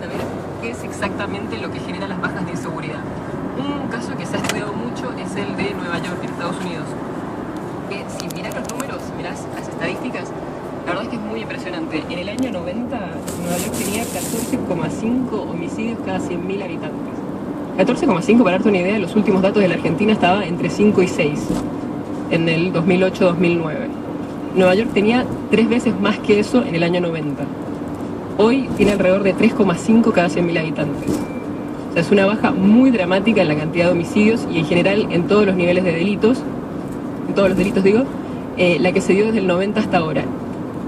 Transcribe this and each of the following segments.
saber qué es exactamente lo que genera las bajas de inseguridad. Un caso que se ha estudiado mucho es el de Nueva York, en Estados Unidos. Que si mirás los números, si mirás las estadísticas, la verdad es que es muy impresionante. En el año 90, Nueva York tenía 14,5 homicidios cada 100.000 habitantes. 14,5, para darte una idea, los últimos datos de la Argentina estaba entre 5 y 6, en el 2008-2009. Nueva York tenía 3 veces más que eso en el año 90. Hoy tiene alrededor de 3,5 cada 100.000 habitantes. O sea, es una baja muy dramática en la cantidad de homicidios y en general en todos los niveles de delitos, en todos los delitos digo, la que se dio desde el 90 hasta ahora.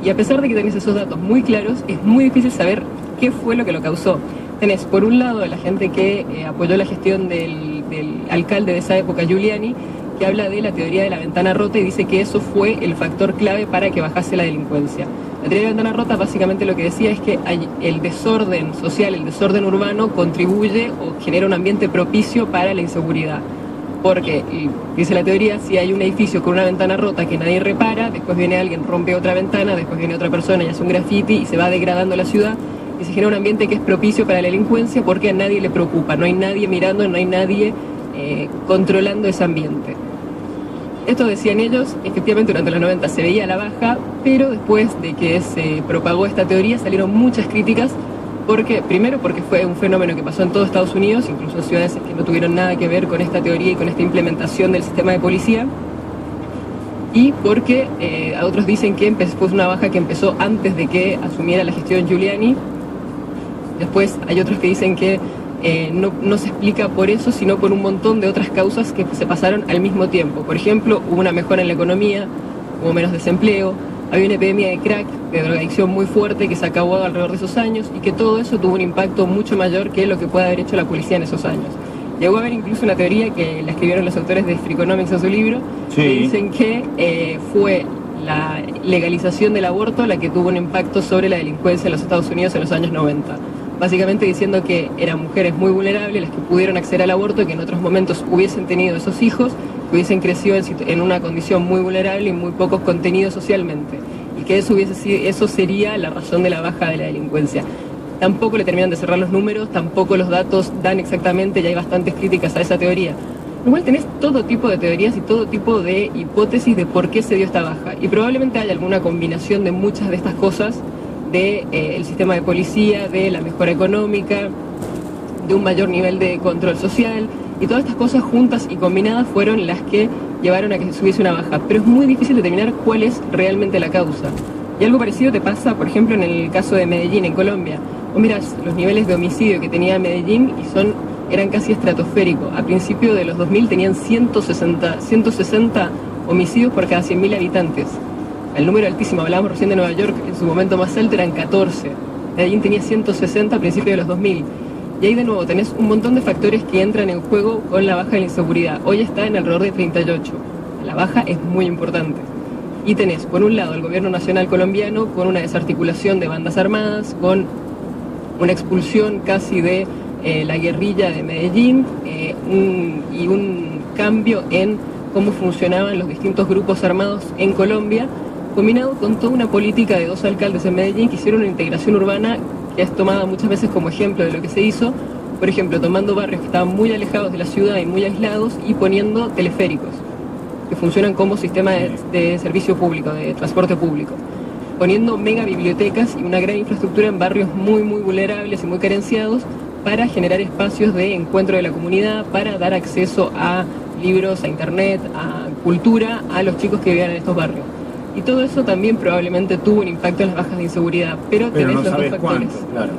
Y a pesar de que tenés esos datos muy claros, es muy difícil saber qué fue lo que lo causó. Tenés, por un lado, la gente que apoyó la gestión del alcalde de esa época, Giuliani, que habla de la teoría de la ventana rota y dice que eso fue el factor clave para que bajase la delincuencia. La teoría de la ventana rota básicamente lo que decía es que el desorden social, el desorden urbano contribuye o genera un ambiente propicio para la inseguridad. Porque, dice la teoría, si hay un edificio con una ventana rota que nadie repara, después viene alguien, rompe otra ventana, después viene otra persona y hace un graffiti y se va degradando la ciudad y se genera un ambiente que es propicio para la delincuencia porque a nadie le preocupa, no hay nadie mirando, no hay nadie controlando ese ambiente. Esto decían ellos, efectivamente durante los 90 se veía la baja, pero después de que se propagó esta teoría salieron muchas críticas, primero porque fue un fenómeno que pasó en todo Estados Unidos, incluso en ciudades que no tuvieron nada que ver con esta teoría y con esta implementación del sistema de policía, y porque a otros dicen que fue una baja que empezó antes de que asumiera la gestión Giuliani. Después hay otros que dicen que no se explica por eso, sino por un montón de otras causas que se pasaron al mismo tiempo. Por ejemplo, hubo una mejora en la economía, hubo menos desempleo, había una epidemia de crack, de drogadicción muy fuerte que se acabó alrededor de esos años y que todo eso tuvo un impacto mucho mayor que lo que puede haber hecho la policía en esos años. Llegó a haber incluso una teoría que la escribieron los autores de Freakonomics en su libro, sí, que dicen que fue la legalización del aborto la que tuvo un impacto sobre la delincuencia en los Estados Unidos en los años 90. Básicamente diciendo que eran mujeres muy vulnerables las que pudieron acceder al aborto y que en otros momentos hubiesen tenido esos hijos, que hubiesen crecido en una condición muy vulnerable y muy pocos contenidos socialmente. Y que eso sería la razón de la baja de la delincuencia. Tampoco le terminan de cerrar los números, tampoco los datos dan exactamente, y hay bastantes críticas a esa teoría. Igual tenés todo tipo de teorías y todo tipo de hipótesis de por qué se dio esta baja. Y probablemente haya alguna combinación de muchas de estas cosas, del sistema de policía, de la mejora económica, de un mayor nivel de control social, y todas estas cosas juntas y combinadas fueron las que llevaron a que se subiese una baja. Pero es muy difícil determinar cuál es realmente la causa. Y algo parecido te pasa, por ejemplo, en el caso de Medellín, en Colombia. Vos mirás los niveles de homicidio que tenía Medellín y eran casi estratosféricos. A principios de los 2000 tenían 160 homicidios por cada 100.000 habitantes. El número altísimo, hablábamos recién de Nueva York, en su momento más alto eran 14. Medellín tenía 160 a principios de los 2000. Y ahí de nuevo tenés un montón de factores que entran en juego con la baja de la inseguridad. Hoy está en alrededor de 38. La baja es muy importante. Y tenés, por un lado, el gobierno nacional colombiano con una desarticulación de bandas armadas, con una expulsión casi de la guerrilla de Medellín y un cambio en cómo funcionaban los distintos grupos armados en Colombia, combinado con toda una política de 2 alcaldes en Medellín que hicieron una integración urbana que es tomada muchas veces como ejemplo de lo que se hizo, por ejemplo, tomando barrios que estaban muy alejados de la ciudad y muy aislados y poniendo teleféricos, que funcionan como sistema de servicio público, de transporte público, poniendo mega bibliotecas y una gran infraestructura en barrios muy vulnerables y muy carenciados para generar espacios de encuentro de la comunidad, para dar acceso a libros, a internet, a cultura, a los chicos que vivían en estos barrios. Y todo eso también probablemente tuvo un impacto en las bajas de inseguridad, pero tenés los dos factores. Cuánto, claro.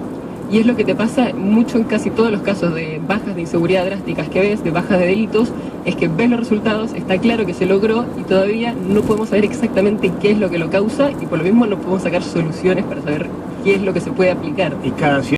Y es lo que te pasa mucho en casi todos los casos de bajas de inseguridad drásticas que ves, de bajas de delitos, es que ves los resultados, está claro que se logró y todavía no podemos saber exactamente qué es lo que lo causa y por lo mismo no podemos sacar soluciones para saber qué es lo que se puede aplicar. Y cada